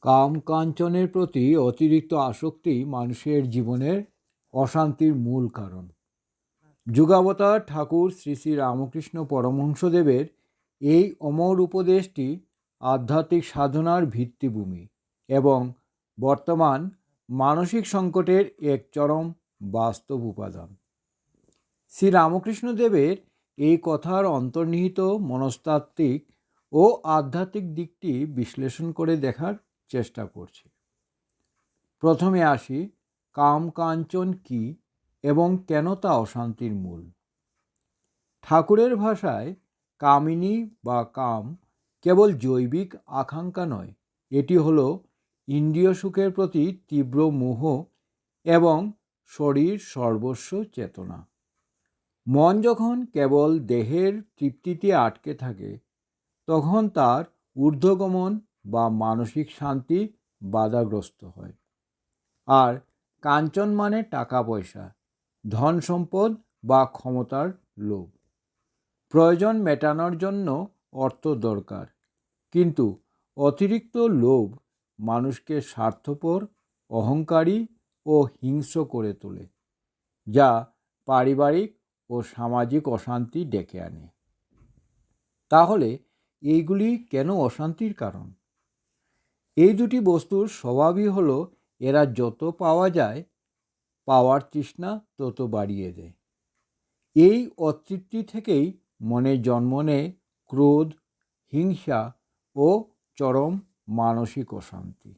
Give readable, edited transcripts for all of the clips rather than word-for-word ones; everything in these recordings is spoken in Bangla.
কাম কাঞ্চনের প্রতি অতিরিক্ত আসক্তি মানুষের জীবনের অশান্তির মূল কারণ। যুগাবতার ঠাকুর শ্রী শ্রী রামকৃষ্ণ পরমহংসদেবের এই অমর উপদেশটি আধ্যাত্মিক সাধনার ভিত্তিভূমি এবং বর্তমান মানসিক সংকটের এক চরম বাস্তব উপাদান। শ্রী রামকৃষ্ণদেবের এই কথার অন্তর্নিহিত মনস্তাত্ত্বিক ও আধ্যাত্মিক দিকটি বিশ্লেষণ করে দেখার চেষ্টা করছি। প্রথমে আসি, কাম কাঞ্চন কী এবং কেন তা অশান্তির মূল। ঠাকুরের ভাষায় কামিনী বা কাম কেবল জৈবিক আকাঙ্ক্ষা নয়, এটি হলো ইন্দ্রিয় সুখের প্রতি তীব্র মোহ এবং শরীর সর্বস্ব চেতনা। মন যখন কেবল দেহের তৃপ্তিতে আটকে থাকে, তখন তার ঊর্ধ্বগমন বা মানসিক শান্তি বাধাগ্রস্ত হয়। আর কাঞ্চন মানে টাকা পয়সা, ধন সম্পদ বা ক্ষমতার লোভ। প্রয়োজন মেটানোর জন্য অর্থ দরকার, কিন্তু অতিরিক্ত লোভ মানুষকে স্বার্থপর, অহংকারী ও হিংস্র করে তোলে, যা পারিবারিক ও সামাজিক অশান্তি ডেকে আনে। তাহলে এইগুলি কেন অশান্তির কারণ? এই দুটি বস্তুর স্বভাবই হলো এরা যত পাওয়া যায়, পাওয়ার তৃষ্ণা তত বাড়িয়ে দেয়। এই অতৃপ্তি থেকেই মনে জন্ম নেয় ক্রোধ, হিংসা ও চরম মানসিক অশান্তি।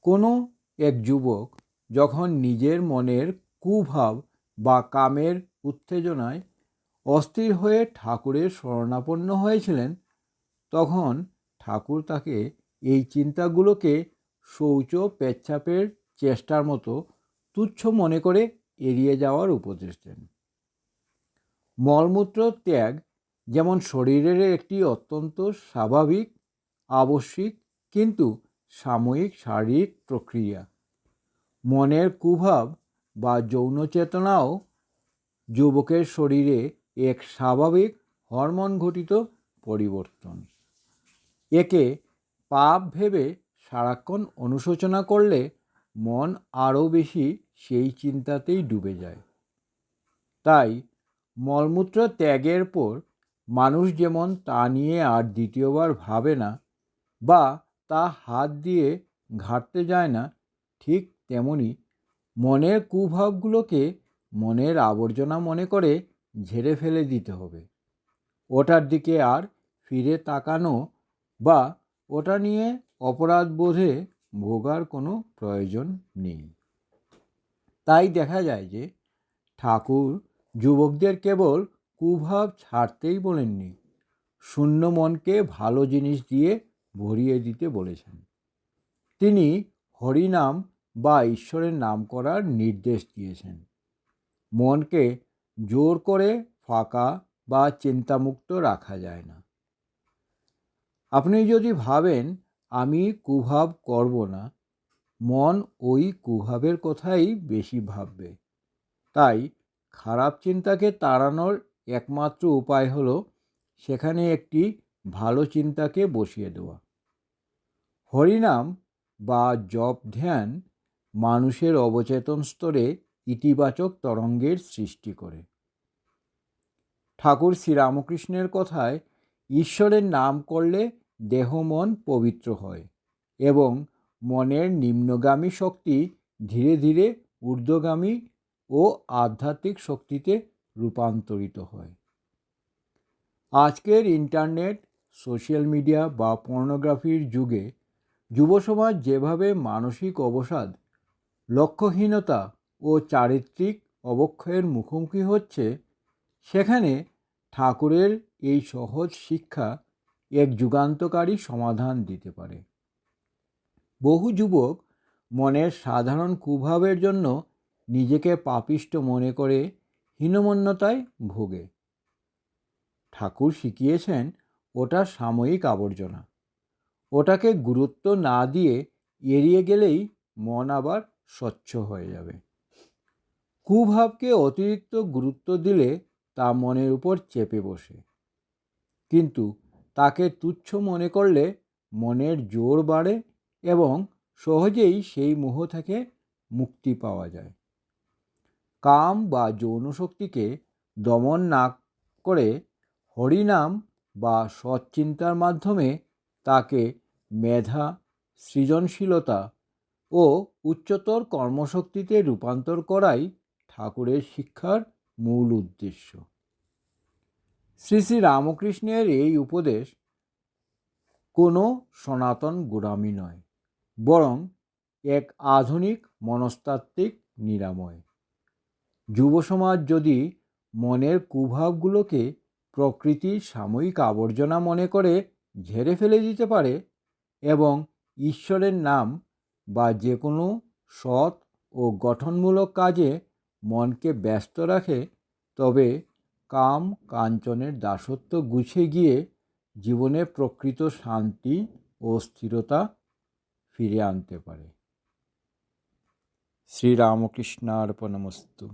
কোনো এক যুবক যখন নিজের মনের কুভাব বা কামের উত্তেজনায় অস্থির হয়ে ঠাকুরের শরণাপন্ন হয়েছিলেন, তখন ঠাকুর তাকে এই চিন্তাগুলোকে শৌচ পেচ্ছাপের চেষ্টার মতো তুচ্ছ মনে করে এড়িয়ে যাওয়ার উপদেশ দেন। মলমূত্র ত্যাগ যেমন শরীরের একটি অত্যন্ত স্বাভাবিক, আবশ্যিক কিন্তু সাময়িক শারীরিক প্রক্রিয়া, মনের কুভাব বা যৌন চেতনাও যুবকের শরীরে এক স্বাভাবিক হরমোন ঘটিত পরিবর্তন। একে পাপ ভেবে সারাক্ষণ অনুশোচনা করলে মন আরও বেশি সেই চিন্তাতেই ডুবে যায়। তাই মলমূত্র ত্যাগের পর মানুষ যেমন তা নিয়ে আর দ্বিতীয়বার ভাবে না বা তা হাত দিয়ে ঘাঁটতে যায় না, ঠিক তেমনি মনের কুভাবগুলোকে মনের আবর্জনা মনে করে ঝেড়ে ফেলে দিতে হবে। ওটার দিকে আর ফিরে তাকানো বা ওটা নিয়ে অপরাধ বোধে ভোগার কোনো প্রয়োজন নেই। তাই দেখা যায় যে ঠাকুর যুবকদের কেবল কুভাব ছাড়তেই বলেননি, শূন্য মনকে ভালো জিনিস দিয়ে ভরিয়ে দিতে বলেছেন। তিনি হরিনাম বা ঈশ্বরের নাম করার নির্দেশ দিয়েছেন। মনকে জোর করে ফাঁকা বা চিন্তামুক্ত রাখা যায় না। আপনি যদি ভাবেন আমি কুভাব করব না, মন ওই কুভাবের কথাই বেশি ভাববে। তাই খারাপ চিন্তাকে তাড়ানোর একমাত্র উপায় হলো সেখানে একটি ভালো চিন্তাকে বসিয়ে দেওয়া। হরিনাম বা জপ ধ্যান মানুষের অবচেতন স্তরে ইতিবাচক তরঙ্গের সৃষ্টি করে। ঠাকুর শ্রীরামকৃষ্ণের কথায় ঈশ্বরের নাম করলে দেহ মন পবিত্র হয় এবং মনের নিম্নগামী শক্তি ধীরে ধীরে ঊর্ধ্বগামী ও আধ্যাত্মিক শক্তিতে রূপান্তরিত হয়। আজকের ইন্টারনেট, সোশ্যাল মিডিয়া বা পর্নোগ্রাফির যুগে যুবসমাজ যেভাবে মানসিক অবসাদ, লক্ষ্যহীনতা ও চারিত্রিক অবক্ষয়ের মুখোমুখি হচ্ছে, সেখানে ঠাকুরের এই সহজ শিক্ষা এক যুগান্তকারী সমাধান দিতে পারে। বহু যুবক মনের সাধারণ কুভাবের জন্য নিজেকে পাপিষ্ঠ মনে করে হীনমন্যতায় ভোগে। ঠাকুর শিখিয়েছেন ওটা সাময়িক আবর্জনা, ওটাকে গুরুত্ব না দিয়ে এড়িয়ে গেলেই মন আবার স্বচ্ছ হয়ে যাবে। কুভাবকে অতিরিক্ত গুরুত্ব দিলে তা মনের উপর চেপে বসে, কিন্তু তাকে তুচ্ছ মনে করলে মনের জোর বাড়ে এবং সহজেই সেই মোহ থেকে মুক্তি পাওয়া যায়। কাম বা যৌন শক্তিকে দমন না করে হরিনাম বা সৎচিন্তার মাধ্যমে তাকে মেধা, সৃজনশীলতা ও উচ্চতর কর্মশক্তিতে রূপান্তর করাই ঠাকুরের শিক্ষার মূল উদ্দেশ্য। শ্রী শ্রী রামকৃষ্ণের এই উপদেশ কোনো সনাতন গোড়ামি নয়, বরং এক আধুনিক মনস্তাত্ত্বিক নিরাময়। যুব সমাজ যদি মনের কুভাবগুলোকে প্রকৃতির সাময়িক আবর্জনা মনে করে ঝেড়ে ফেলে দিতে পারে এবং ঈশ্বরের নাম বা যে কোনো সৎ ও গঠনমূলক কাজে মনকে ব্যস্ত রাখে, তবে কাম কাঞ্চনের দাসত্ব গুছিয়ে গিয়ে জীবনে প্রকৃত শান্তি ও স্থিরতা ফিরে আনতে পারে। শ্রীরামকৃষ্ণার্পণমস্তু।